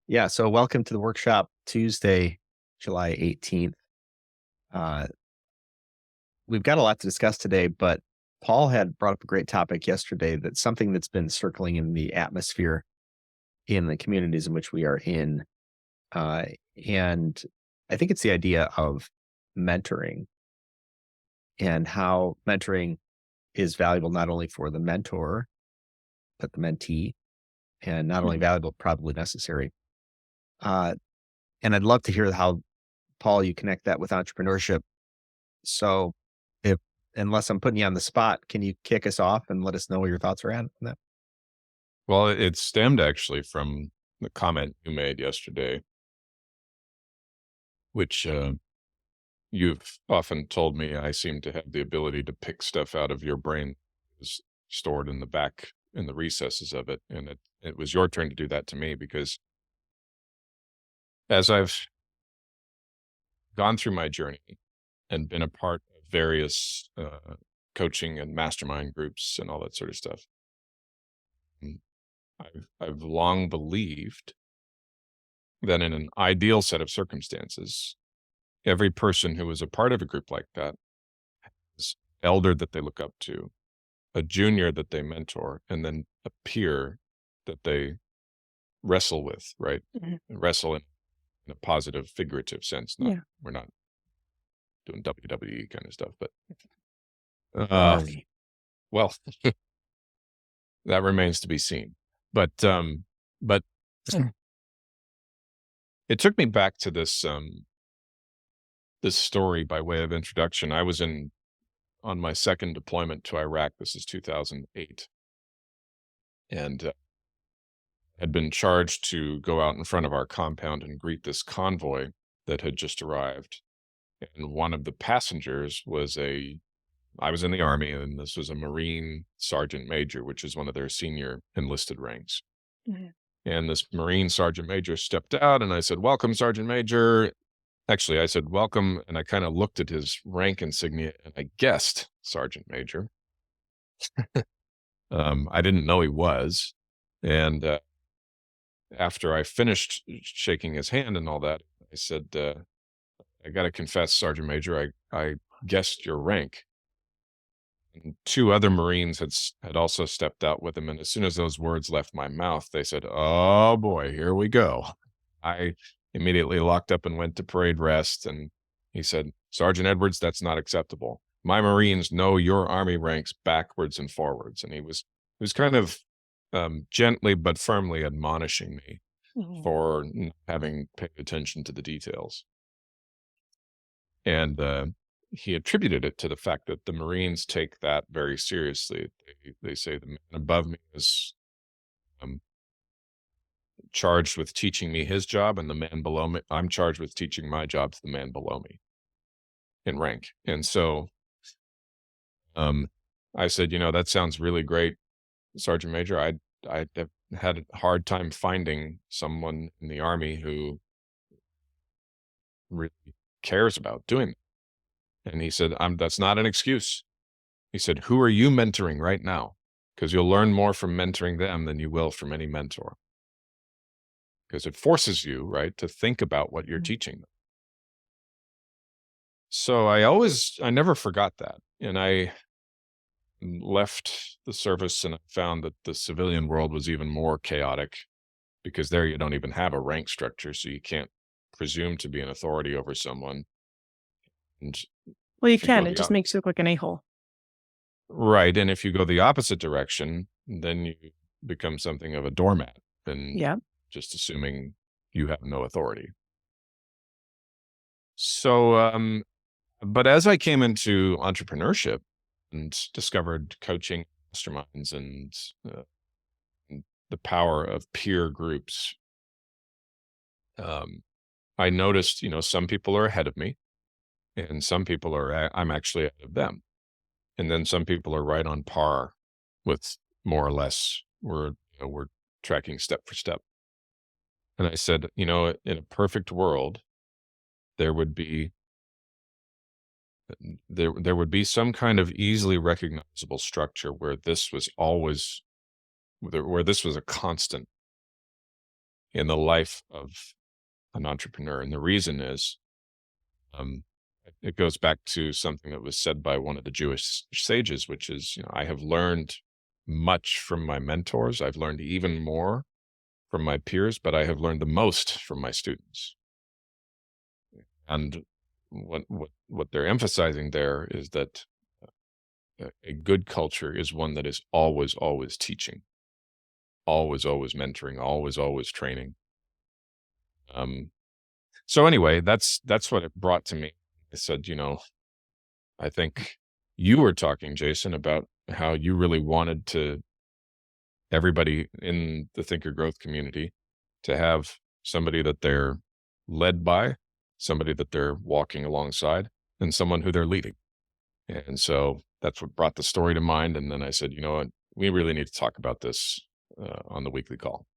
Yeah, so welcome to the workshop Tuesday, July 18th. Uh, we've got a lot to discuss today, but Paul had brought up a great topic yesterday that's something that's been circling in the atmosphere in the communities in which we are in. Uh, and I think it's the idea of mentoring and how mentoring is valuable not only for the mentor, but the mentee, and not only Mhm. valuable, probably necessary. Uh, and I'd love to hear how, Paul, you connect that with entrepreneurship. So, if unless I'm putting you on the spot, can you kick us off and let us know where your thoughts are at on that? Well, it stemmed actually from the comment you made yesterday, which you've often told me I seem to have the ability to pick stuff out of your brain is stored in the back in the recesses of it. And it was your turn to do that to me because as I've gone through my journey and been a part of various coaching and mastermind groups and all that sort of stuff, mm, I've long believed that in an ideal set of circumstances, every person who is a part of a group like that is elder that they look up to, a junior that they mentor, and then a peer that they wrestle with, right? Mhm. Wrestle in a positive, figurative sense. Not Yeah. we're not doing WWE kind of stuff, but The uh, army. well, that remains to be seen. But it took me back to this story by way of introduction. I was in on my second deployment to Iraq. This is 2008, and had been charged to go out in front of our compound and greet this convoy that had just arrived. And one of the passengers was I was in the Army, and this was a Marine Sergeant Major, which is one of their senior enlisted ranks. Mhm. And this Marine Sergeant Major stepped out, and I said, "Welcome, Sergeant Major." Actually, I said, "Welcome." And I kind of looked at his rank insignia and I guessed Sergeant Major. I didn't know he was. And after I finished shaking his hand and all that, I said, "I got to confess, Sergeant Major, I guessed your rank." And two other Marines had also stepped out with him, and as soon as those words left my mouth, they said, "Oh boy, here we go." I immediately locked up and went to parade rest, and he said, "Sergeant Edwards, that's not acceptable. My Marines know your Army ranks backwards and forwards." And he was kind of gently but firmly admonishing me Mhm. for not having paid attention to the details. And he attributed it to the fact that the Marines take that very seriously. They say the man above me is um, charged with teaching me his job, and the man below me, I'm charged with teaching my job to the man below me in rank. And so um, I said, that sounds really great, Sergeant Major. I have had a hard time finding someone in the Army who really cares about doing that. And he said, that's not an excuse. He said, "Who are you mentoring right now? Because you'll learn more from mentoring them than you will from any mentor. Because it forces you, right, to think about what you're Mhm. teaching them." So I never forgot that. And I left the service and I found that the civilian world was even more chaotic because there you don't even have a rank structure. So you can't presume to be an authority over someone. And Well, you if you go can, it the just makes you look like an a-hole. right, and if you go the opposite direction, then you become something of a doormat and Yeah. just assuming you have no authority. So, but as I came into entrepreneurship and discovered coaching masterminds uh, and the power of peer groups, um, I noticed, some people are ahead of me and some people I'm actually ahead of them. And then some people are right on par with more or less we're tracking step for step. And I said, in a perfect world, there would be there would be some kind of easily recognizable structure where this was always where this was a constant. in the life of an entrepreneur. And the reason is, um, it goes back to something that was said by one of the Jewish sages, which is, I have learned much from my mentors. I've learned even more from my peers, but I have learned the most from my students. And what they're emphasizing there is that a good culture is one that is always, always teaching, always, always mentoring, always, always training. Um, so anyway, that's what it brought to me. I said, I think you were talking, Jason, about how you really wanted to everybody in the thinker growth community to have somebody that they're led by, somebody that they're walking alongside, and someone who they're leading. And so that's what brought the story to mind. And then I said, you know what, we really need to talk about this on the weekly call.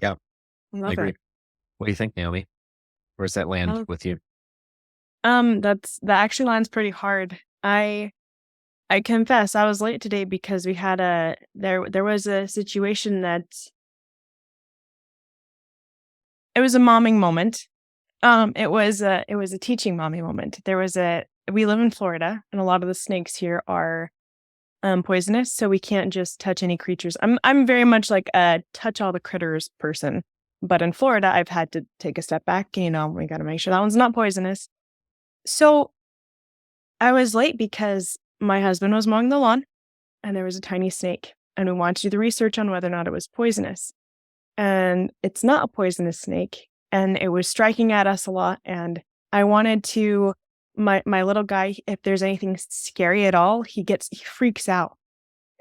Yeah, I Love agree. it. What do you think, Naomi? Where's that land Oh, with you? that actually lands pretty hard. I confess I was late today because we had there was a situation that it was a momming moment. It was a teaching mommy moment. We live in Florida and a lot of the snakes here are poisonous, so we can't just touch any creatures. I'm very much like a touch all the critters person. But in Florida, I've had to take a step back, we got to make sure that one's not poisonous. So I was late because my husband was mowing the lawn and there was a tiny snake, and we wanted to do the research on whether or not it was poisonous. And it's not a poisonous snake, and it was striking at us a lot. And I wanted to, my little guy, if there's anything scary at all, he freaks out.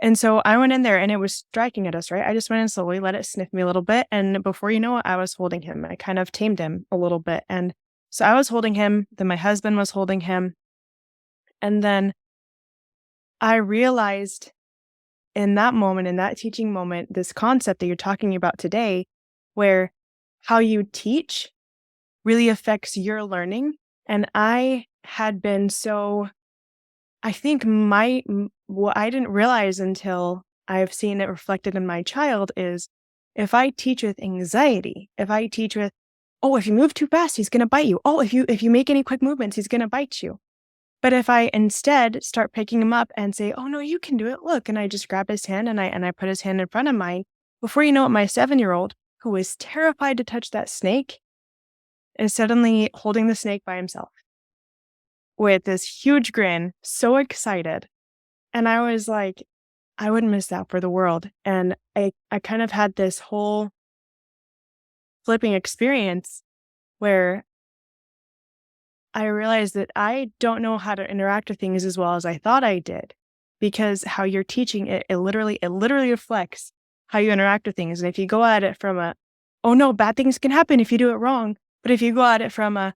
And so I went in there and it was striking at us, right? I just went in slowly, let it sniff me a little bit. And before you know it, I was holding him. I kind of tamed him a little bit. And so I was holding him, then my husband was holding him. And then I realized in that moment, in that teaching moment, this concept that you're talking about today, where how you teach really affects your learning. And I had been so, I think what I didn't realize until I've seen it reflected in my child is if I teach with anxiety, if I teach with, oh, if you move too fast, he's going to bite you. Oh, if you make any quick movements, he's going to bite you. But if I instead start picking him up and say, oh, no, you can do it. Look, and I just grab his hand and I put his hand in front of mine, before you know it, my 7-year-old, who was terrified to touch that snake, is suddenly holding the snake by himself with this huge grin, so excited. And I was like, I wouldn't miss that for the world. And I kind of had this whole flipping experience where I realized that I don't know how to interact with things as well as I thought I did, because how you're teaching it literally reflects how you interact with things. And if you go at it from oh no, bad things can happen if you do it wrong. But if you go at it from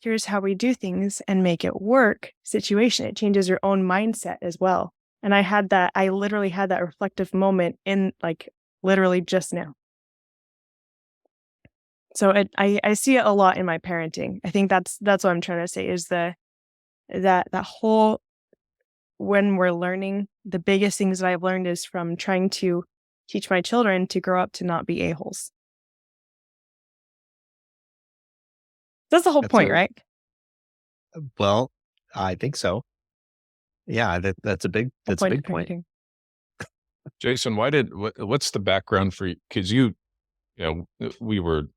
here's how we do things and make it work situation, it changes your own mindset as well. And I literally had that reflective moment in literally just now. So I see it a lot in my parenting. I think that's what I'm trying to say is that whole, when we're learning, the biggest things that I've learned is from trying to teach my children to grow up to not be a-holes. That's the whole That's point, right? well, I think so. Yeah, that's a big Whole point. of parenting. Jason, what's the background for you? Because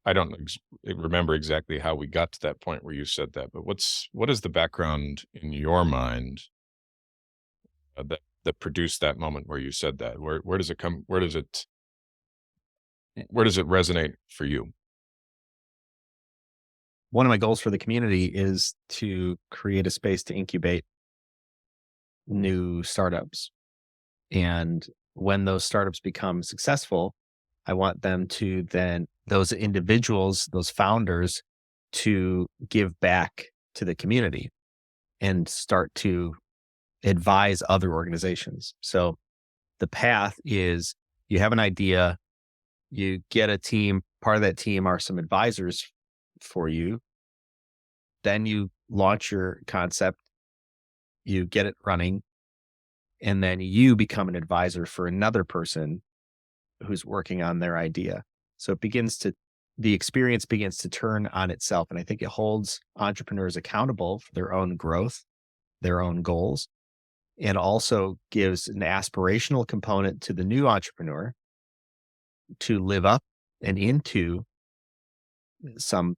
I don't remember exactly how we got to that point where you said that, but what is the background in your mind that produced that moment where you said that? Where does it come? Where does it resonate for you? One of my goals for the community is to create a space to incubate new startups. And when those startups become successful, I want them to then, those individuals, those founders, to give back to the community and start to advise other organizations. So the path is you have an idea, you get a team, part of that team are some advisors for you. Then you launch your concept, you get it running, and then you become an advisor for another person who's working on their idea. So the experience begins to turn on itself. And I think it holds entrepreneurs accountable for their own growth, their own goals, and also gives an aspirational component to the new entrepreneur to live up and into some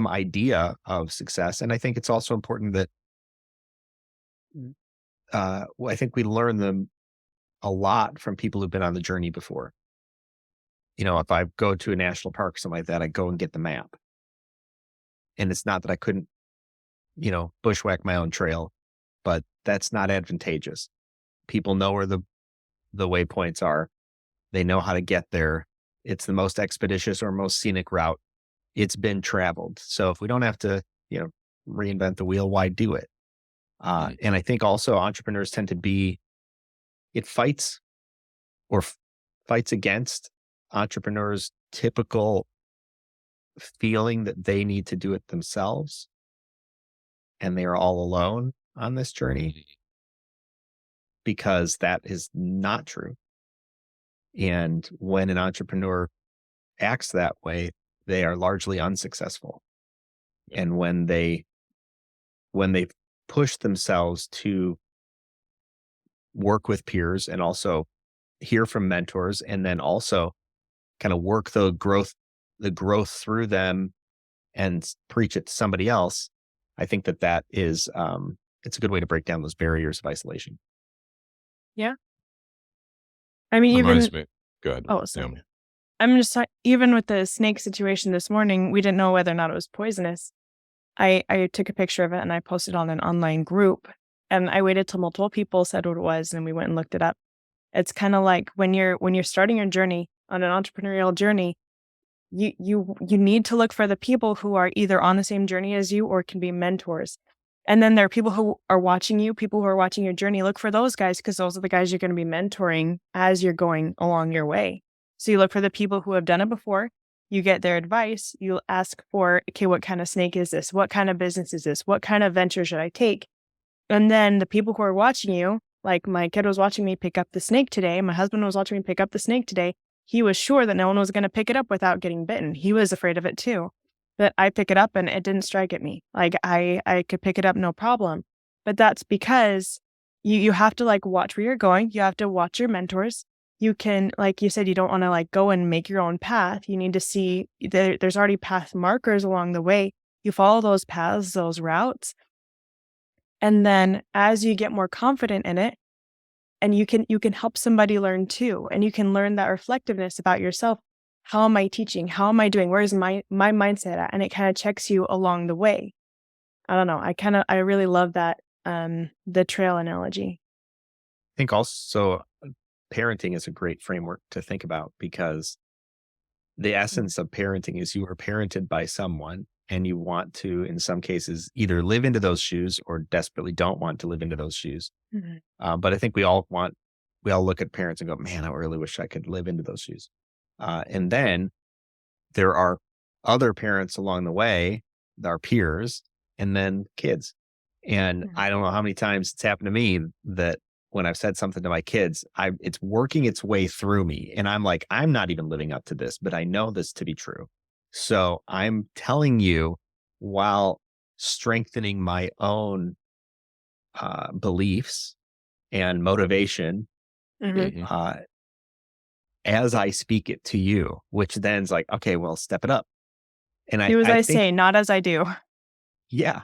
idea of success. And I think it's also important that I think we learn them a lot from people who've been on the journey before. If I go to a national park or something like that, I go and get the map. And it's not that I couldn't, bushwhack my own trail, but that's not advantageous. People know where the waypoints are. They know how to get there. It's the most expeditious or most scenic route. It's been traveled. So if we don't have to, reinvent the wheel, why do it? And I think also entrepreneurs tend to be, it fights or fights against entrepreneurs' typical feeling that they need to do it themselves and they are all alone on this journey, because that is not true. And when an entrepreneur acts that way, they are largely unsuccessful. And when they push themselves to work with peers and also hear from mentors, and then also kind of work the growth through them and preach it to somebody else, I think that is it's a good way to break down those barriers of isolation. Yeah. I mean, Reminds even me. Go ahead. oh, sorry. Yeah. I'm just even with the snake situation this morning, we didn't know whether or not it was poisonous. I took a picture of it and I posted on an online group, and I waited till multiple people said what it was, and we went and looked it up. It's kind of like when you're starting your journey on an entrepreneurial journey, you need to look for the people who are either on the same journey as you or can be mentors. And then there are people who are watching you, people who are watching your journey. Look for those guys, because those are the guys you're going to be mentoring as you're going along your way. So you look for the people who have done it before. You get their advice. You ask for, okay, what kind of snake is this? What kind of business is this? What kind of venture should I take? And then the people who are watching you, like my kid was watching me pick up the snake today. My husband was watching me pick up the snake today. He was sure that no one was going to pick it up without getting bitten. He was afraid of it too. But I pick it up and it didn't strike at me. Like I could pick it up no problem. But that's because you have to like watch where you're going. You have to watch your mentors. You can, like you said, you don't want to like go and make your own path. You need to see there's already path markers along the way. You follow those paths, those routes. And then as you get more confident in it, and you can help somebody learn too. And you can learn that reflectiveness about yourself. How am I teaching? How am I doing? Where's my mindset at? And it kind of checks you along the way. I don't know. I really love that, the trail analogy. I think also parenting is a great framework to think about, because the essence of parenting is you are parented by someone and you want to, in some cases, either live into those shoes or desperately don't want to live into those shoes. Mm-hmm. But I think we all look at parents and go, man, I really wish I could live into those shoes. And then there are other parents along the way, our peers, and then kids. And I don't know how many times it's happened to me that when I've said something to my kids, it's working its way through me. And I'm like, I'm not even living up to this, but I know this to be true. So I'm telling you, while strengthening my own beliefs and motivation, Mm-hmm. as I speak it to you, which then's like, okay, well, step it up. And Do as I I think, say, not as I do. yeah,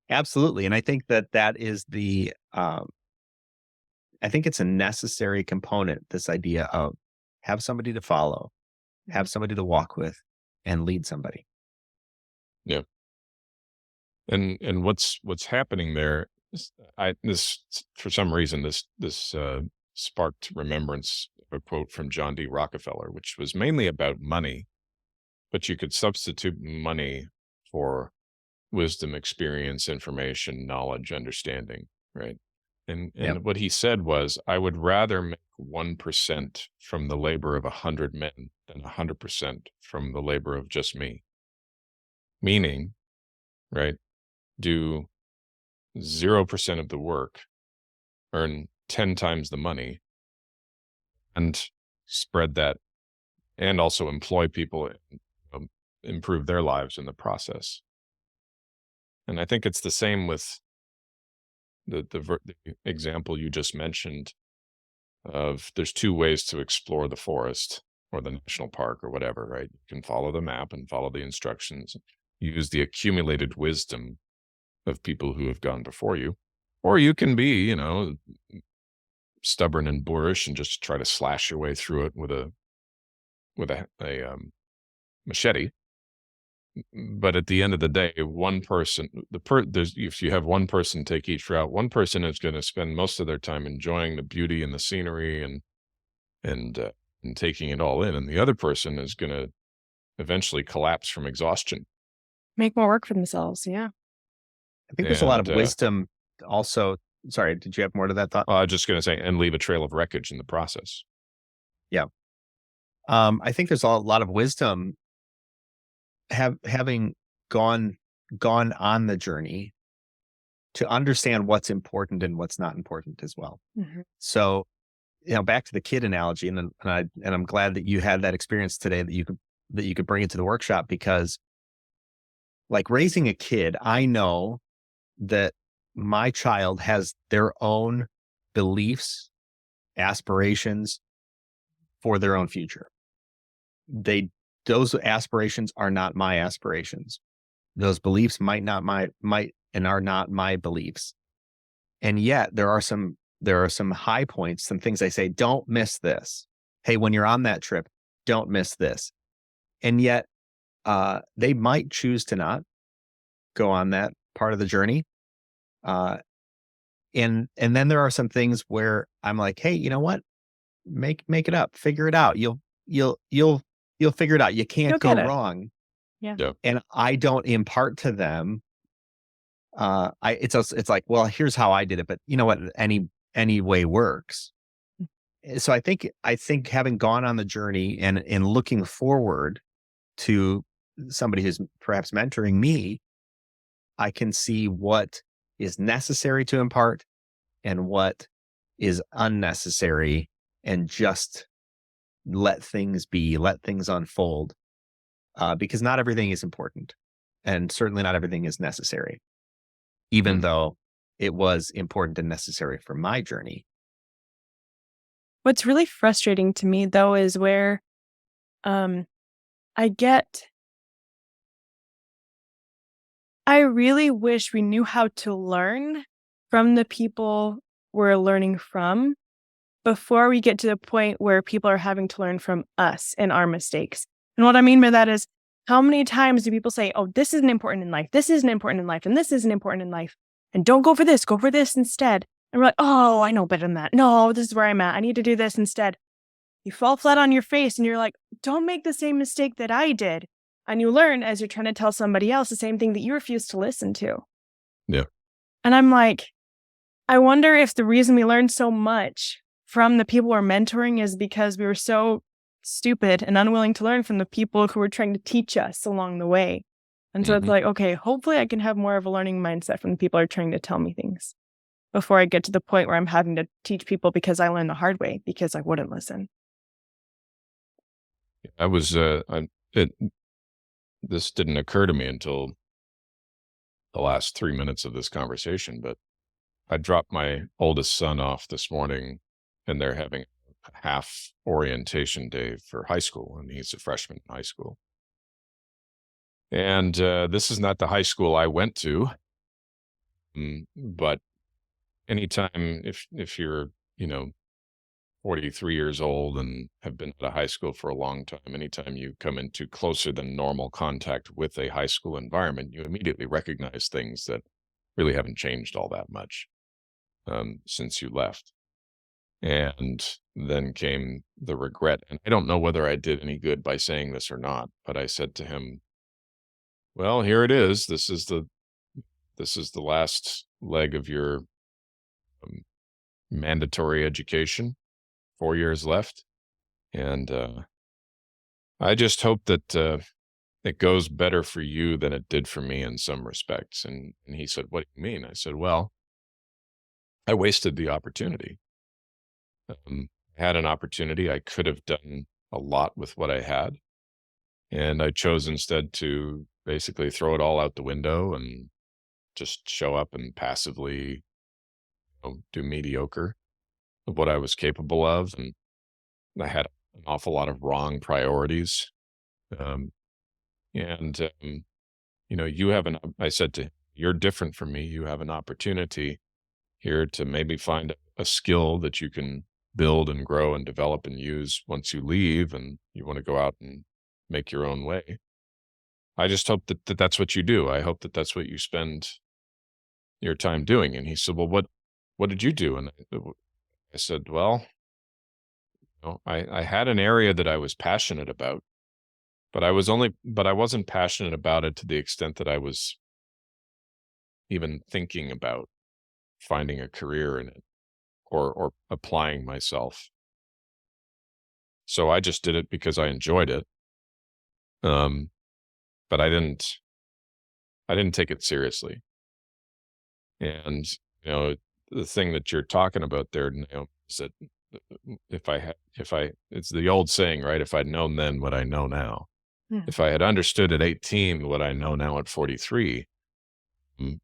absolutely. And I think that is I think it's a necessary component, this idea of have somebody to follow, have somebody to walk with, and lead somebody. Yeah. And what's happening there is this for some reason this sparked remembrance of a quote from John D. Rockefeller, which was mainly about money, but you could substitute money for wisdom, experience, information, knowledge, understanding, right? Yep. And what he said was, I would rather make 1% from the labor of 100 men than 100% from the labor of just me. Meaning, right? Do 0% of the work, earn 10 times the money, and spread that and also employ people and improve their lives in the process. And I think it's the same with the example you just mentioned of there's two ways to explore the forest or the national park or whatever, right? You can follow the map and follow the instructions, use the accumulated wisdom of people who have gone before you, or you can be, stubborn and boorish and just try to slash your way through it with a machete. But at the end of the day, one person, if you have one person take each route, one person is going to spend most of their time enjoying the beauty and the scenery and taking it all in, and the other person is going to eventually collapse from exhaustion. Make more work for themselves. Yeah. I think there's a lot And of wisdom also. Sorry, did you have more to that thought? I was just going to say, and leave a trail of wreckage in the process. Yeah. I think there's a lot of wisdom having gone on the journey to understand what's important and what's not important as well. Mm-hmm. So, back to the kid analogy, and I'm glad that you had that experience today that you could bring it to the workshop, because like raising a kid, I know that my child has their own beliefs, aspirations for their own future. Those aspirations are not my aspirations. Those beliefs might and are not my beliefs. And yet there are some high points, some things I say, don't miss this. Hey, when you're on that trip, don't miss this. And yet they might choose to not go on that part of the journey. And then there are some things where I'm like, hey, you know what? Make it up, figure it out. You'll figure it out. You can't You'll go get it. wrong. Yeah. Yeah. And I don't impart to them. It's like, well, here's how I did it, but you know what? Any way works. So I think having gone on the journey and looking forward to somebody who's perhaps mentoring me, I can see what is necessary to impart and what is unnecessary, and just let things be, let things unfold, because not everything is important, and certainly not everything is necessary, even though it was important and necessary for my journey. What's really frustrating to me, though, is where I really wish we knew how to learn from the people we're learning from before we get to the point where people are having to learn from us and our mistakes. And what I mean by that is, how many times do people say, oh, this isn't important in life, this isn't important in life, and this isn't important in life, and don't go for this instead. And we're like, oh, I know better than that. No, this is where I'm at. I need to do this instead. You fall flat on your face and you're like, don't make the same mistake that I did. And you learn as you're trying to tell somebody else the same thing that you refuse to listen to. Yeah. And I'm like, I wonder if the reason we learned so much from the people we're mentoring is because we were so stupid and unwilling to learn from the people who were trying to teach us along the way. And so it's like, okay, hopefully I can have more of a learning mindset from the people who are trying to tell me things before I get to the point where I'm having to teach people because I learned the hard way because I wouldn't listen. This didn't occur to me until the last 3 minutes of this conversation, but I dropped my oldest son off this morning, and they're having a half orientation day for high school, and he's a freshman in high school. And this is not the high school I went to, but anytime if you're 43 years old and have been at a high school for a long time, anytime you come into closer than normal contact with a high school environment, you immediately recognize things that really haven't changed all that much since you left. And then came the regret. And I don't know whether I did any good by saying this or not, but I said to him, well, here it is. This is the last leg of your mandatory education. 4 years left. And I just hope that it goes better for you than it did for me in some respects. And he said, what do you mean? I said, well, I wasted the opportunity. I had an opportunity. I could have done a lot with what I had. And I chose instead to basically throw it all out the window and just show up and passively, do mediocre of what I was capable of. And I had an awful lot of wrong priorities. Um, and you have I said to him, you're different from me. You have an opportunity here to maybe find a skill that you can build and grow and develop and use once you leave and you want to go out and make your own way. I just hope that that's what you do. I hope that that's what you spend your time doing. And he said, well, what did you do? And I said, well, I had an area that I was passionate about, but I wasn't passionate about it to the extent that I was even thinking about finding a career in it or applying myself. So I just did it because I enjoyed it. Um, but I didn't take it seriously. And, the thing that you're talking about there, is that it's the old saying, right? If I'd known then what I know now, Mhm. if I had understood at 18 what I know now at 43,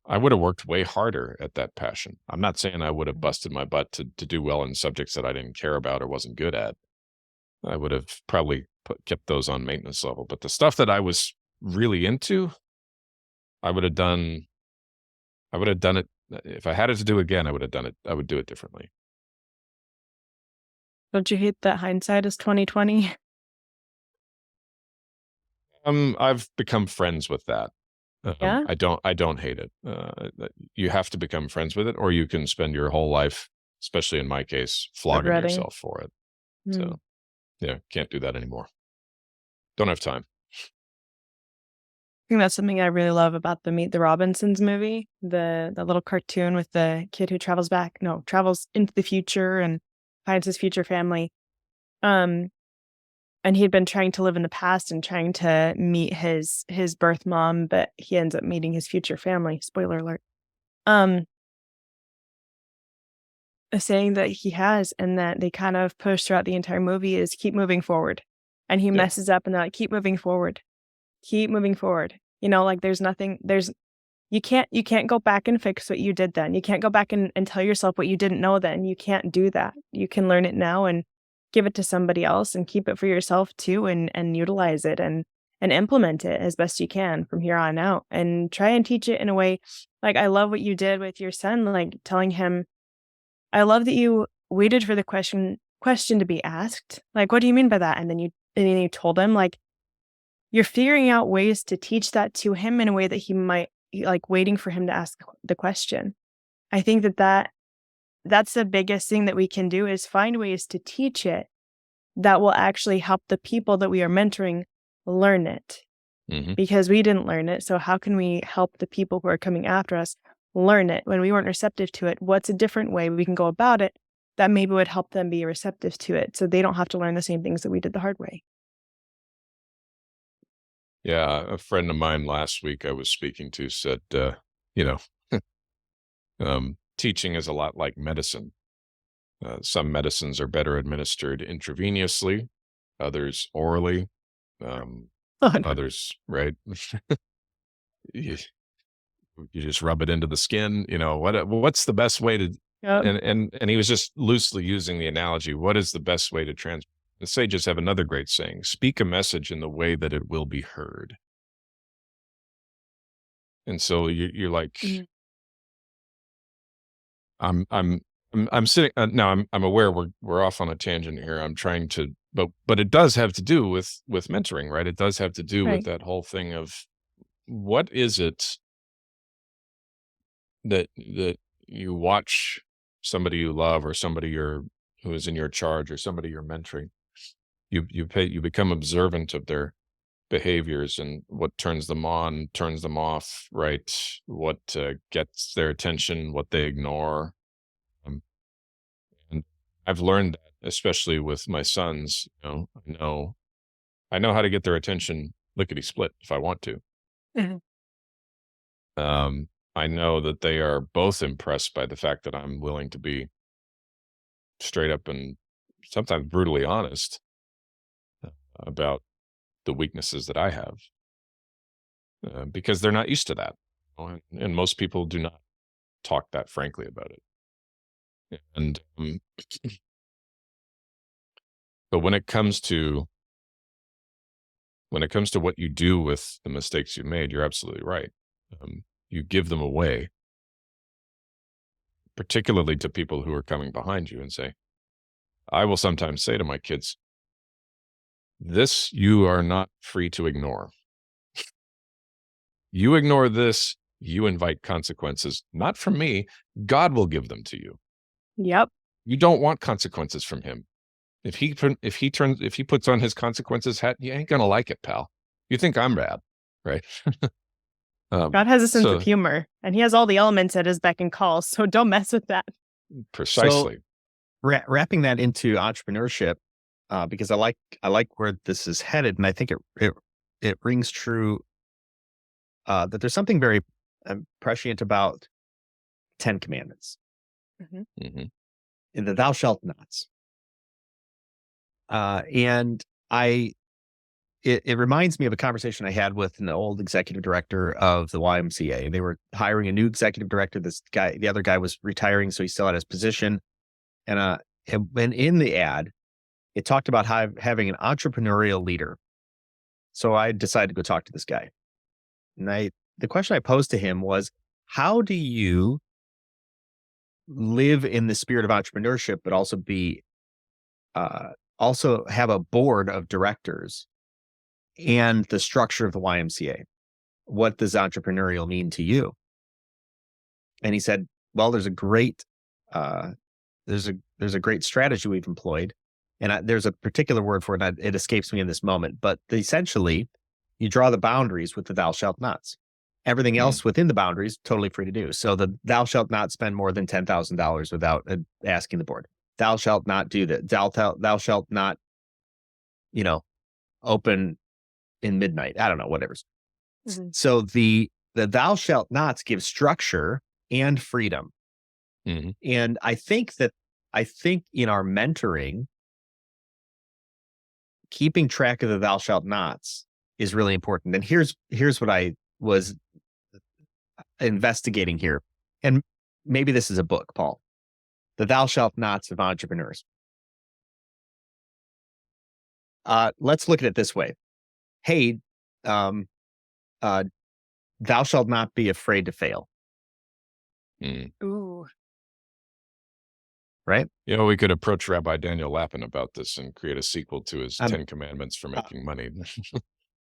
I would have worked way harder at that passion. I'm not saying I would have busted my butt to do well in subjects that I didn't care about or wasn't good at. I would have probably kept those on maintenance level. But the stuff that I was really into, I would have done. I would have done it if I had it to do again. I would have done it. I would do it differently. Don't you hate that hindsight is 2020? I've become friends with that. Yeah? I don't hate it. You have to become friends with it, or you can spend your whole life, especially in my case, flogging Regretting. yourself for it. Mm. So yeah, can't do that anymore. Don't have time. I think that's something I really love about the Meet the Robinsons movie, the little cartoon with the kid who travels into the future and finds his future family. Um, and he had been trying to live in the past and trying to meet his birth mom, but he ends up meeting his future family. Spoiler alert. Um, a saying that he has and that they kind of push throughout the entire movie is keep moving forward. And he Yeah. messes up and they're like, keep moving forward. Keep moving forward. Like you can't go back and fix what you did then. You can't go back and tell yourself what you didn't know then. You can't do that. You can learn it now and give it to somebody else and keep it for yourself too and utilize it and implement it as best you can from here on out and try and teach it in a way like I love what you did with your son, like telling him, I love that you waited for the question to be asked. Like, what do you mean by that? And then you told him like you're figuring out ways to teach that to him in a way that he might like waiting for him to ask the question. I think that's the biggest thing that we can do is find ways to teach it that will actually help the people that we are mentoring learn it Hmm. because we didn't learn it. So how can we help the people who are coming after us learn it when we weren't receptive to it? What's a different way we can go about it that maybe would help them be receptive to it so they don't have to learn the same things that we did the hard way? Yeah, a friend of mine last week I was speaking to said, you know, teaching is a lot like medicine. Some medicines are better administered intravenously, others orally, um, Oh, no. others, right? you, you just rub it into the skin. What's the best way to? Yep. And he was just loosely using the analogy. What is the best way to trans? The sages have another great saying: "Speak a message in the way that it will be heard." And so you're like, Mhm. I'm sitting now. I'm aware we're off on a tangent here. I'm trying to, but it does have to do with mentoring, right? It does have to do with Right. that whole thing of what is it that you watch somebody you love or somebody who is in your charge or somebody you're mentoring. You become observant of their behaviors and what turns them on, turns them off, right? What gets their attention, what they ignore. Um, and I've learned that, especially with my sons. I know how to get their attention lickety split if I want to. Mhm. I know that they are both impressed by the fact that I'm willing to be straight up and sometimes brutally honest about the weaknesses that I have, because they're not used to that. And most people do not talk that frankly about it. And but when it comes to what you do with the mistakes you made, you're absolutely right. You give them away, particularly to people who are coming behind you, and say, I will sometimes say to my kids, this you are not free to ignore. You ignore this, you invite consequences, not from me. God will give them to you. Yep. You don't want consequences from him. If he puts on his consequences hat, you ain't gonna like it, pal. You think I'm bad, right? God has a sense so of humor, and he has all the elements at his beck and call, so don't mess with that. precisely. So wrapping that into entrepreneurship, because I like where this is headed, and I think it rings true that there's something very prescient about 10 commandments Mm-hmm. in the thou shalt nots. And it reminds me of a conversation I had with an old executive director of the YMCA. They were hiring a new executive director. The other guy was retiring, so he still had his position. And in the ad, it talked about having an entrepreneurial leader. So I decided to go talk to this guy. And the question I posed to him was, how do you live in the spirit of entrepreneurship, but also have a board of directors and the structure of the YMCA? What does entrepreneurial mean to you? And he said, well, there's a great strategy we've employed. And there's a particular word for it. And it escapes me in this moment, but essentially you draw the boundaries with the thou shalt nots. Everything else within the boundaries, totally free to do. So the thou shalt not spend more than $10,000 without asking the board. Thou shalt not do that. Thou shalt not, open in midnight. I don't know, whatever. Mhm. So the thou shalt nots give structure and freedom. Mm-hmm. And I think in our mentoring, keeping track of the thou shalt nots is really important. And here's what I was investigating here. And maybe this is a book, Paul. The Thou Shalt Nots of Entrepreneurs. Let's look at it this way. Hey, thou shalt not be afraid to fail. Ooh. Right? We could approach Rabbi Daniel Lapin about this and create a sequel to his I'm- 10 Commandments for making money.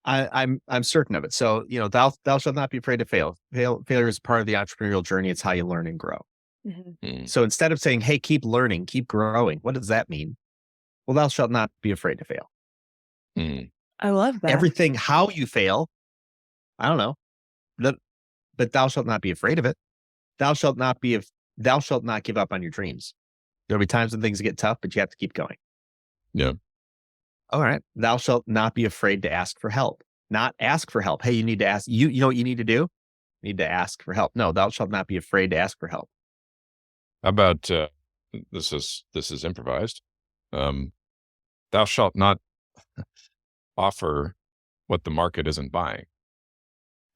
I'm certain of it. So, thou shalt not be afraid to fail. Failure is part of the entrepreneurial journey. It's how you learn and grow. Mhm. So instead of saying, hey, keep learning, keep growing, what does that mean? Well, thou shalt not be afraid to fail. I love that. Everything, how you fail, I don't know. But thou shalt not be afraid of it. Thou shalt not give up on your dreams. There'll be times when things get tough, but you have to keep going. Yeah. All right. Thou shalt not be afraid to ask for help. Not ask for help. Hey, you need to ask. You know what you need to do? You need to ask for help. No, thou shalt not be afraid to ask for help. How about this is improvised. Thou shalt not offer what the market isn't buying.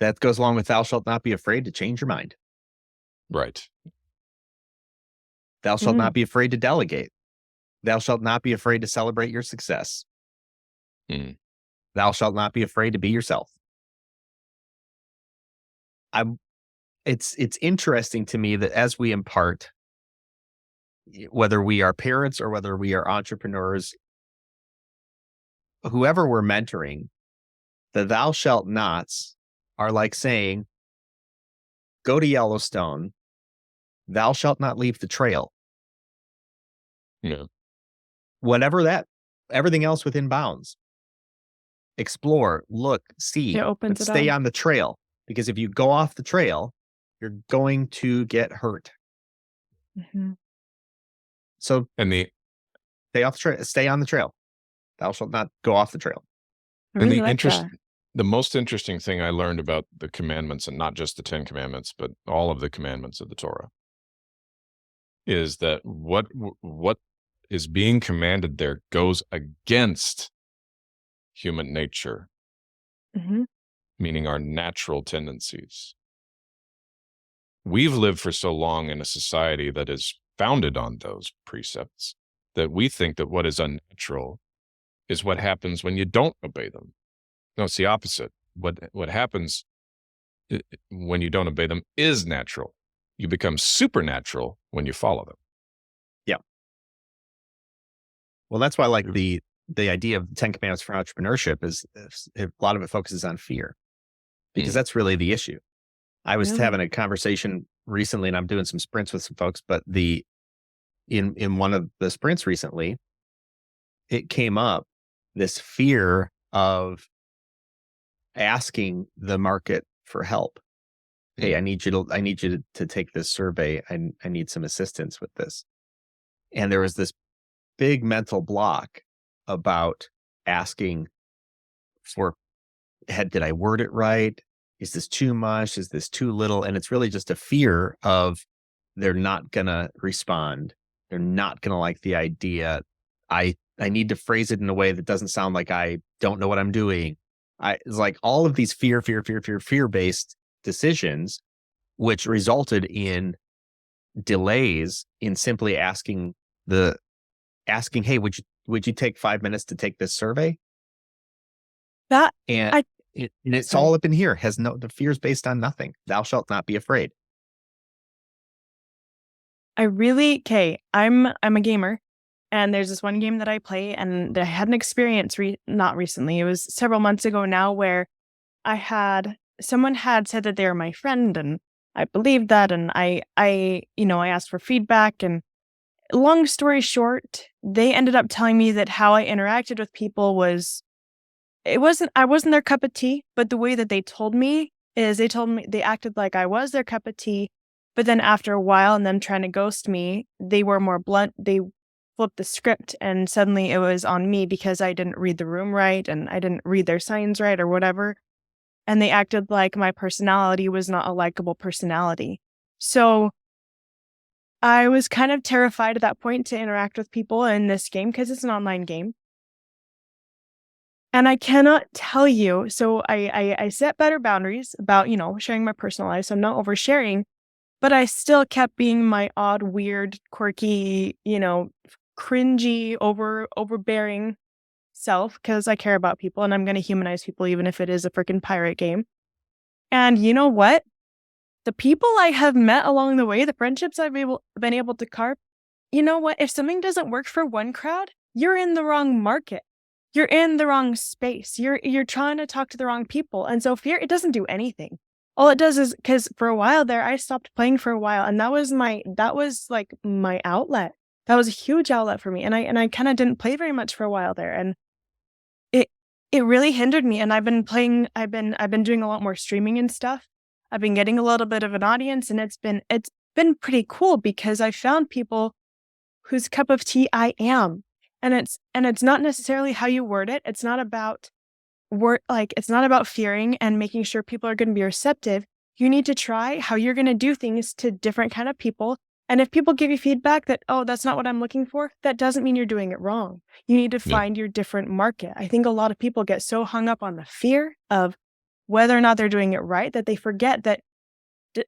That goes along with thou shalt not be afraid to change your mind. Right. Thou shalt not be afraid to delegate. Thou shalt not be afraid to celebrate your success. Thou shalt not be afraid to be yourself. It's interesting to me that as we impart, whether we are parents or whether we are entrepreneurs, whoever we're mentoring, the thou shalt nots are like saying, go to Yellowstone, thou shalt not leave the trail. Yeah. Everything else within bounds. Explore, look, see, It opens but it stay up. on the trail. Because if you go off the trail, you're going to get hurt. Mhm. So And the stay on the trail. Thou shalt not go off the trail. I and really the like interest that. the most interesting thing I learned about the commandments, and not just the 10 commandments, but all of the commandments of the Torah, is that what is being commanded there goes against human nature, Mhm. meaning our natural tendencies. We've lived for so long in a society that is founded on those precepts that we think that what is unnatural is what happens when you don't obey them. No, it's the opposite. What happens when you don't obey them is natural. You become supernatural when you follow them. Yeah. Well, that's why I like the idea of the 10 commandments for entrepreneurship is a lot of it focuses on fear, because Mm. that's really the issue. I was Really? having a conversation recently, and I'm doing some sprints with some folks, but in one of the sprints recently, it came up, this fear of asking the market for help. Hey, Mm. I need you to take this survey. I need some assistance with this. And there was this big mental block about asking for, did I word it right? Is this too much? Is this too little? And it's really just a fear of, they're not gonna respond. They're not gonna like the idea. I need to phrase it in a way that doesn't sound like I don't know what I'm doing. It's like all of these fear-based decisions, which resulted in delays in simply asking, "Hey, would you take 5 minutes to take this survey?" That And I it's all sorry. up in here. Has no The fear is based on nothing. Thou shalt not be afraid. I really 'kay, I'm a gamer, and there's this one game that I play, and I had an experience not recently, it was several months ago now, where someone had said that they were my friend, and I believed that, and I asked for feedback, and long story short, they ended up telling me that how I interacted with people I wasn't their cup of tea, but the way that they told me is they acted like I was their cup of tea, but then after a while and them trying to ghost me, they were more blunt. They flipped the script and suddenly it was on me because I didn't read the room right and I didn't read their signs right or whatever. And they acted like my personality was not a likable personality. So I was kind of terrified at that point to interact with people in this game because it's an online game. And I cannot tell you, so I set better boundaries about, sharing my personal life, so I'm not oversharing, but I still kept being my odd, weird, quirky, cringy, overbearing self because I care about people and I'm gonna humanize people even if it is a freaking pirate game. And you know what? The people I have met along the way, the friendships been able to carve, you know what? If something doesn't work for one crowd, you're in the wrong market. You're in the wrong space. You're trying to talk to the wrong people. And so fear, it doesn't do anything. All it does is because for a while there, I stopped playing for a while, and that was like my outlet. That was a huge outlet for me. And I kind of didn't play very much for a while there. And it it really hindered me. And I've been doing a lot more streaming and stuff. I've been getting a little bit of an audience, and it's been pretty cool because I found people whose cup of tea I am. And it's not necessarily how you word it. It's not about it's not about fearing and making sure people are going to be receptive. You need to try how you're going to do things to different kind of people. And if people give you feedback that, oh, that's not what I'm looking for, that doesn't mean you're doing it wrong. You need to Yeah. find your different market. I think a lot of people get so hung up on the fear of whether or not they're doing it right that they forget that d-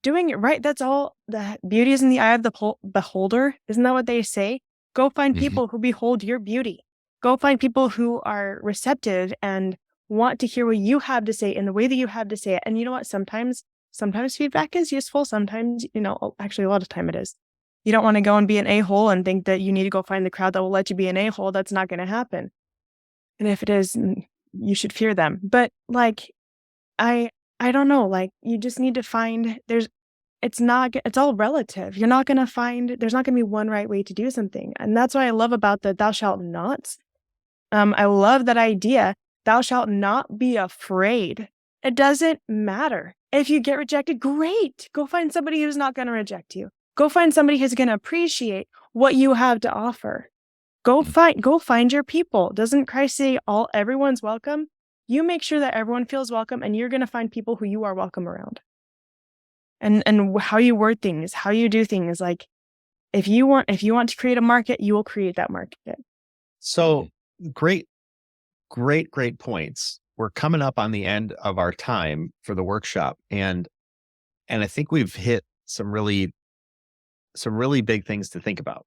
doing it right, that's all. The beauty is in the eye of the beholder. Isn't that what they say? Go find Mhm. people who behold your beauty. Go find people who are receptive and want to hear what you have to say in the way that you have to say it. And you know what? Sometimes feedback is useful. Sometimes, actually a lot of time it is. You don't want to go and be an a-hole and think that you need to go find the crowd that will let you be an a-hole. That's not going to happen. And if it is, you should fear them. But I I don't know, you just need to find it's all relative. There's not gonna be one right way to do something. And that's what I love about the thou shalt nots. I love that idea. Thou shalt not be afraid. It doesn't matter. If you get rejected, great. Go find somebody who's not gonna reject you. Go find somebody who's gonna appreciate what you have to offer. Mm. Go find your people. Doesn't Christ say everyone's welcome? You make sure that everyone feels welcome and you're gonna find people who you are welcome around. And how you word things, how you do things, if you want to create a market, you will create that market. So great points. We're coming up on the end of our time for the workshop, and I think we've hit some really big things to think about.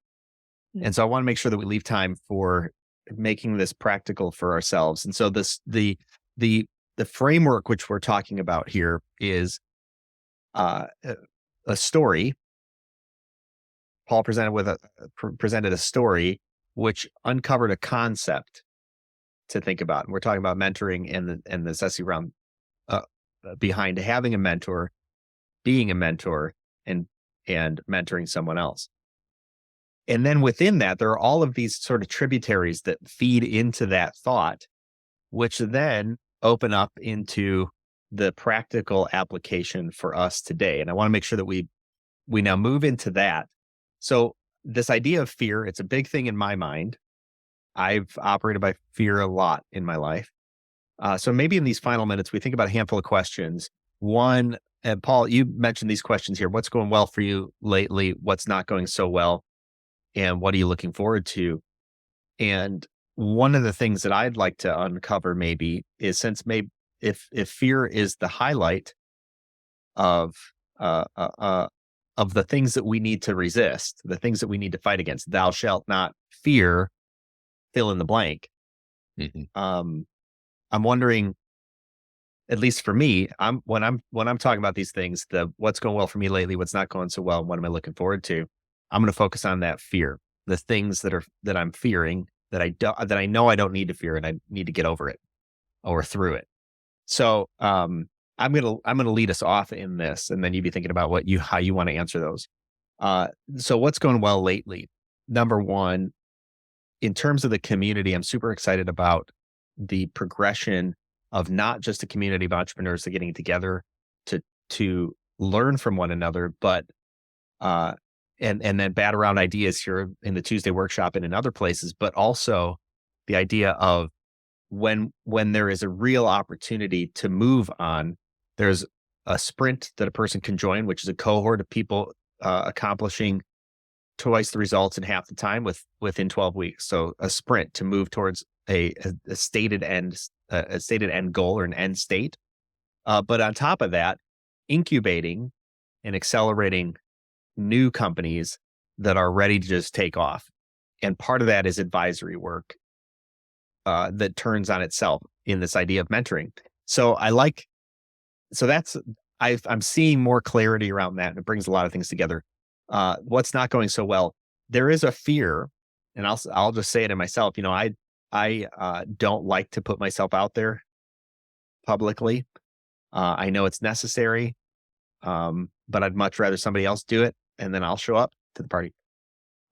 Mm. And so I want to make sure that we leave time for making this practical for ourselves. And so the framework which we're talking about here is a story. Paul presented a story which uncovered a concept to think about. And we're talking about mentoring and the necessity around uh, behind having a mentor, being a mentor, and mentoring someone else. And then within that, there are all of these sort of tributaries that feed into that thought, which then open up into the practical application for us today. And I want to make sure that we now move into that. So this idea of fear, it's a big thing in my mind. I've operated by fear a lot in my life. So maybe in these final minutes, we think about a handful of questions. One, and Paul, you mentioned these questions here. What's going well for you lately? What's not going so well? And what are you looking forward to? And one of the things that I'd like to uncover maybe is, since maybe if fear is the highlight of uh, uh, uh, the things that we need to resist, the things that we need to fight against, thou shalt not fear, fill in the blank. Mhm. I'm wondering, at least for me, when I'm talking about these things, the what's going well for me lately, what's not going so well, and what am I looking forward to? I'm going to focus on that fear, the things that I'm fearing, that I know I don't need to fear, and I need to get over it or through it. So I'm gonna lead us off in this, and then you be thinking about how you want to answer those. So what's going well lately? Number one, in terms of the community, I'm super excited about the progression of not just a community of entrepreneurs that are getting together to learn from one another, but uh, and then bat around ideas here in the Tuesday workshop and in other places, but also the idea of when there is a real opportunity to move on, there's a sprint that a person can join, which is a cohort of people accomplishing twice the results in half the time within 12 weeks. So a sprint to move towards a stated end, a stated end goal or an end state. But on top of that, incubating and accelerating new companies that are ready to just take off. And part of that is advisory work that turns on itself in this idea of mentoring. So that's, I'm seeing more clarity around that, and it brings a lot of things together. What's not going so well? There is a fear, and I'll just say it in myself. I don't like to put myself out there publicly. I know it's necessary, but I'd much rather somebody else do it, and then I'll show up to the party.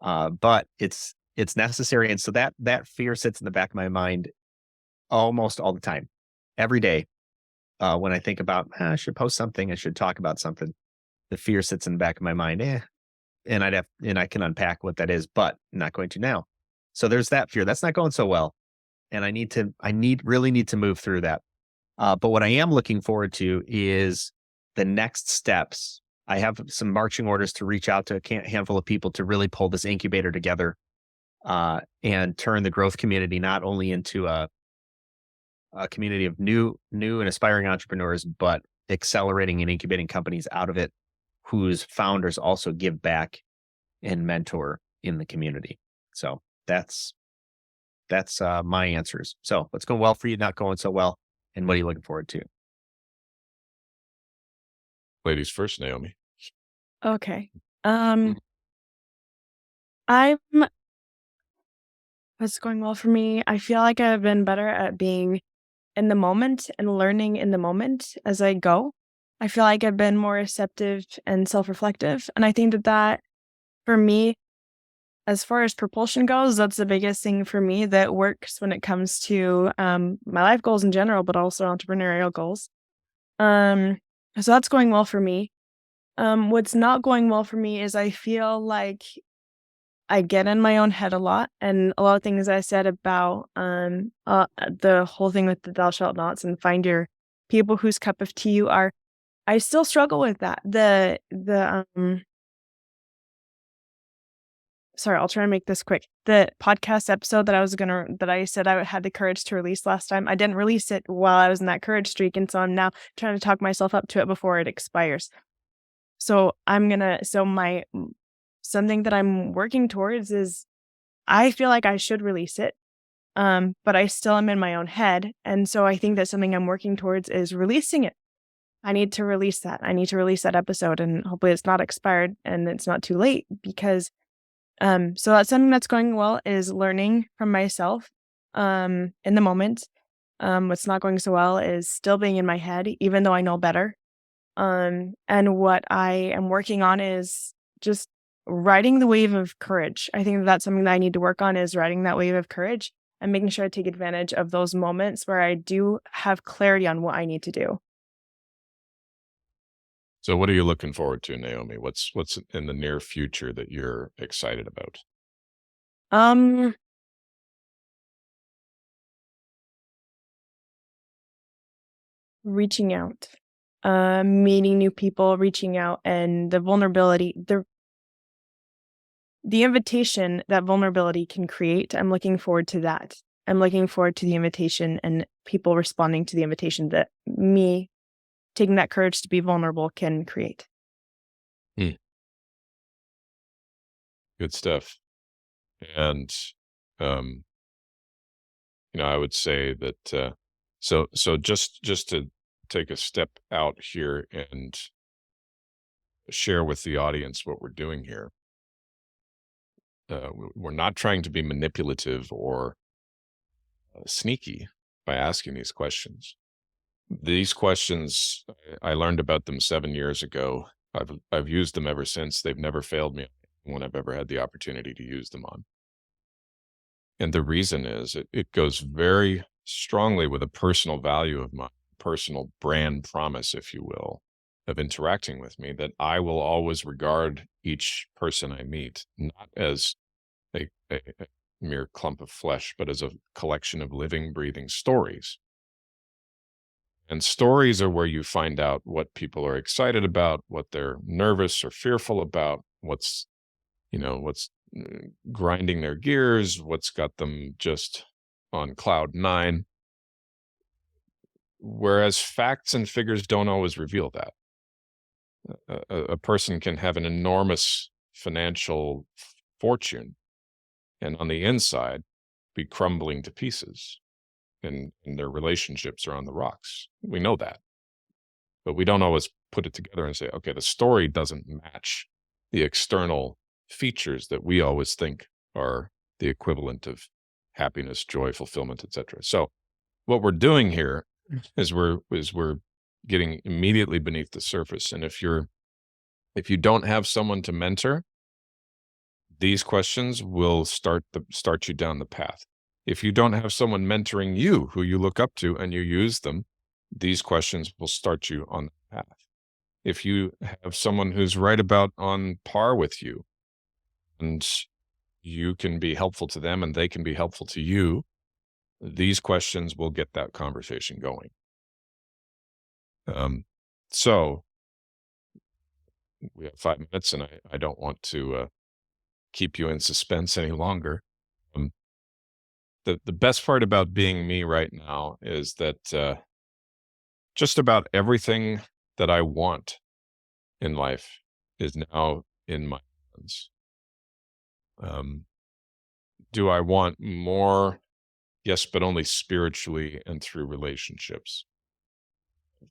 But it's necessary, and so that fear sits in the back of my mind almost all the time, every day. When I think about, I should post something, I should talk about something, the fear sits in the back of my mind. And I can unpack what that is, but I'm not going to now. So there's that fear that's not going so well, and really need to move through that. But what I am looking forward to is the next steps. I have some marching orders to reach out to a handful of people to really pull this incubator together, and turn the growth community not only into a community of new and aspiring entrepreneurs, but accelerating and incubating companies out of it, whose founders also give back and mentor in the community. So that's my answers. So what's going well for you, not going so well, and what are you looking forward to? Ladies first, Naomi. Okay. I'm What's going well for me? I feel like I've been better at being in the moment and learning in the moment as I go. I feel like I've been more receptive and self-reflective, and I think that for me, as far as propulsion goes, that's the biggest thing for me that works when it comes to my life goals in general, but also entrepreneurial goals. Um, so that's going well for me. What's not going well for me is I feel like I get in my own head a lot, and a lot of things I said about the whole thing with the thou shalt nots and find your people whose cup of tea you are. I still struggle with that. The sorry, I'll try and make this quick. The podcast episode that I said I had the courage to release last time, I didn't release it while I was in that courage streak. And so I'm now trying to talk myself up to it before it expires. So something that I'm working towards is I feel like I should release it. But I still am in my own head. And so I think that something I'm working towards is releasing it. I need to release that. I need to release that episode, and hopefully it's not expired and it's not too late, because so that's something that's going well, is learning from myself in the moment. What's not going so well is still being in my head, even though I know better. And what I am working on is just riding the wave of courage. I think that's something that I need to work on, is riding that wave of courage and making sure I take advantage of those moments where I do have clarity on what I need to do. So what are you looking forward to, Naomi? What's in the near future that you're excited about? Um, Reaching out, meeting new people, reaching out, and the invitation that vulnerability can create. I'm looking forward to that. I'm looking forward to the invitation and people responding to the invitation that me taking that courage to be vulnerable can create. Hmm. Good stuff. And, um, I would say that, so just to take a step out here and share with the audience what we're doing here. We're not trying to be manipulative or sneaky by asking these questions. These questions, I learned about them 7 years ago. I've used them ever since. They've never failed me when I've ever had the opportunity to use them on. And the reason is it goes very strongly with a personal value of mine, personal brand promise, if you will, of interacting with me, that I will always regard each person I meet not as a mere clump of flesh, but as a collection of living, breathing stories. And stories are where you find out what people are excited about, what they're nervous or fearful about, what's grinding their gears, what's got them just on cloud nine. Whereas facts and figures don't always reveal that. A person can have an enormous financial fortune and on the inside be crumbling to pieces, and their relationships are on the rocks. We know that. But we don't always put it together and say, okay, the story doesn't match the external features that we always think are the equivalent of happiness, joy, fulfillment, etc. So what we're doing here is we're getting immediately beneath the surface. And if you don't have someone to mentor, these questions will start you down the path. If you don't have someone mentoring you who you look up to and you use them, these questions will start you on the path. If you have someone who's right about on par with you and you can be helpful to them and they can be helpful to you, these questions will get that conversation going. So we have 5 minutes and I don't want to keep you in suspense any longer. The best part about being me right now is that just about everything that I want in life is now in my hands. Do I want more? Yes, but only spiritually and through relationships.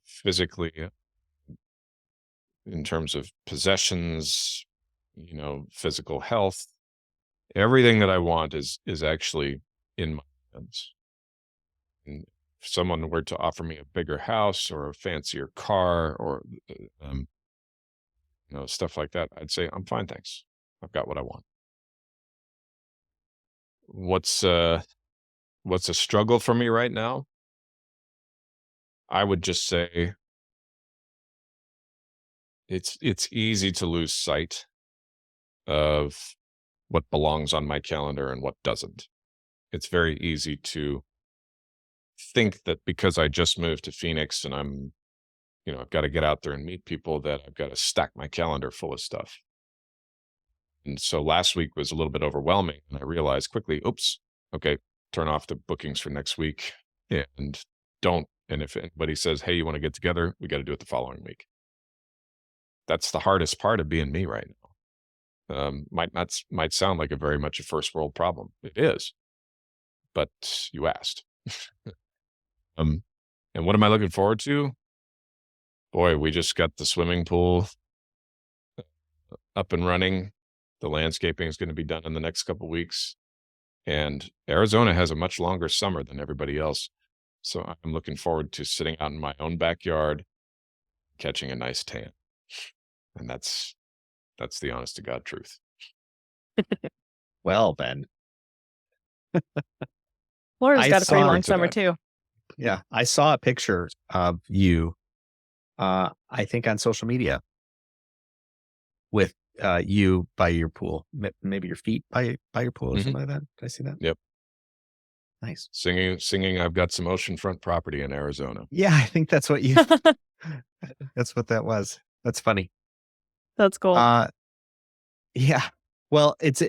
Physically, in terms of possessions, physical health, everything that I want is actually in my hands. And if someone were to offer me a bigger house or a fancier car or stuff like that, I'd say, I'm fine, thanks. I've got what I want. What's a struggle for me right now? I would just say it's easy to lose sight of what belongs on my calendar and what doesn't. It's very easy to think that because I just moved to Phoenix and I've got to get out there and meet people, that I've got to stack my calendar full of stuff. And so last week was a little bit overwhelming, and I realized quickly, oops, okay, turn off the bookings for next week and don't. And if anybody says, hey, you want to get together, we got to do it the following week. That's the hardest part of being me right now. Might sound like a very much a first world problem. It is, but you asked. And what am I looking forward to? Boy, we just got the swimming pool up and running. The landscaping is going to be done in the next couple weeks. And Arizona has a much longer summer than everybody else. So I'm looking forward to sitting out in my own backyard, catching a nice tan. And that's the honest to God truth. Well, Ben, Florida's I got a pretty saw long to summer that. too. yeah, I saw a picture of you, I think on social media with you by your pool, maybe your feet by your pool or Mhm. something like that. Did I see that? Yep. Nice. Singing, I've got some oceanfront property in Arizona. Yeah, I think that's what that's what that was. That's funny. That's cool. Yeah. Well, it's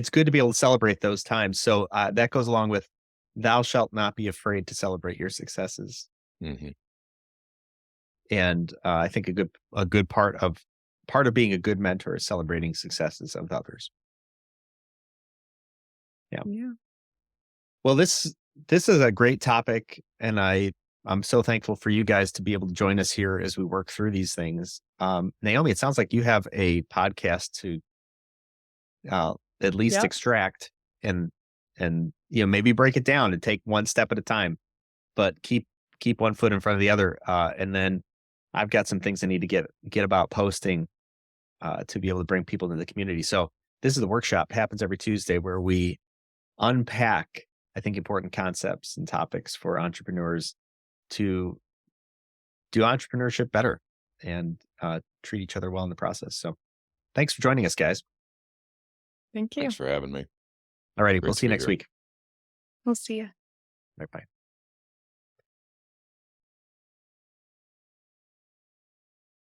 good to be able to celebrate those times. So that goes along with thou shalt not be afraid to celebrate your successes. Hmm. And I think a good part of being a good mentor is celebrating successes of others. Yeah. Yeah. Well, this is a great topic, and I'm so thankful for you guys to be able to join us here as we work through these things. Naomi, it sounds like you have a podcast to at least Yep. extract and maybe break it down and take one step at a time, but keep one foot in front of the other. And then I've got some things I need to get about posting to be able to bring people into the community. So this is the workshop. It happens every Tuesday where we unpack, I think, important concepts and topics for entrepreneurs to do entrepreneurship better and treat each other well in the process. So thanks for joining us, guys. Thank you. Thanks for having me. All righty. Great We'll to see you be next here. week. We'll see you. Bye-bye.